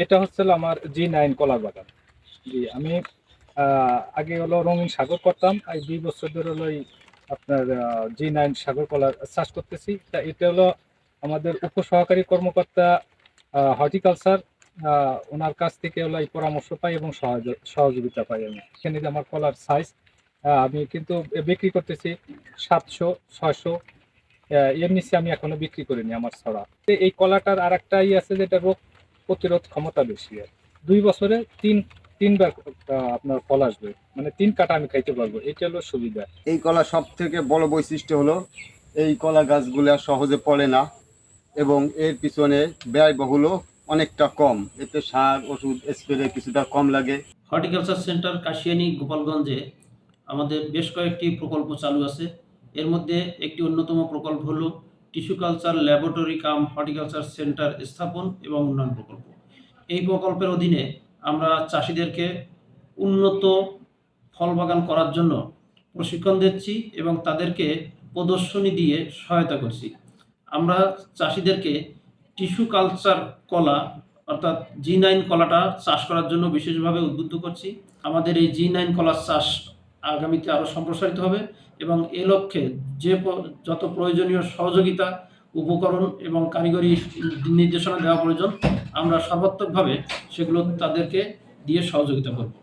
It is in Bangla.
এটা হচ্ছিল আমার G9 কলার বাগান। জি, আমি আগে হলো রঙিন সাগর করতাম। ২ বছর ধরে হলো এই আপনার G9 সাগর কলার চাষ করতেছি। তা এটা হলো আমাদের উপসহকারী কর্মকর্তা হর্টিকালচার, ওনার কাছ থেকে হলো এই পরামর্শ পাই এবং সহযোগিতা পাই আমি। এখানে যে আমার কলার সাইজ, আমি কিন্তু বিক্রি করতেছি ৭০০, ৬০০, এর নিচে আমি এখনো বিক্রি করিনি আমার ছড়া। এই কলাটার আর একটা আছে, যেটা রোগ প্রতিরোধ ক্ষমতা বেশি। ২ বছরে তিনবার আপনার ফল আসবে, মানে ৩ কাটা আমি খাইতে পারবো, এটা হলো সুবিধা। এই কলা সব থেকে বড় বৈশিষ্ট্য হলো এই কলা গাছগুলা সহজে পড়ে না এবং এর পিছনে ব্যয়বহুলও অনেকটা কম। এতে সার ওষুধ স্প্রে কিছুটা কম লাগে। হর্টিকালচার সেন্টার কাশিয়ানী গোপালগঞ্জে আমাদের বেশ কয়েকটি প্রকল্প চালু আছে। এর মধ্যে একটি অন্যতম প্রকল্প হলো টিস্যু কালচার ল্যাবরেটরি কাম হর্টিকালচার সেন্টার স্থাপন এবং উন্নয়ন প্রকল্প। এই প্রকল্পের অধীনে আমরা চাষিদেরকে উন্নত ফল বাগান করার জন্য প্রশিক্ষণ দিচ্ছি এবং তাদেরকে প্রদর্শনী দিয়ে সহায়তা করছি। আমরা চাষিদেরকে টিস্যু কালচার কলা অর্থাৎ G9 কলাটা চাষ করার জন্য বিশেষভাবে উদ্বুদ্ধ করছি। আমাদের এই G9 কলার চাষ আগামীতে আরও সম্প্রসারিত হবে এবং এ লক্ষ্যে যত প্রয়োজনীয় সহযোগিতা, উপকরণ এবং কারিগরি নির্দেশনা দেওয়া প্রয়োজন, আমরা সর্বাত্মকভাবে সেগুলো তাদেরকে দিয়ে সহযোগিতা করব।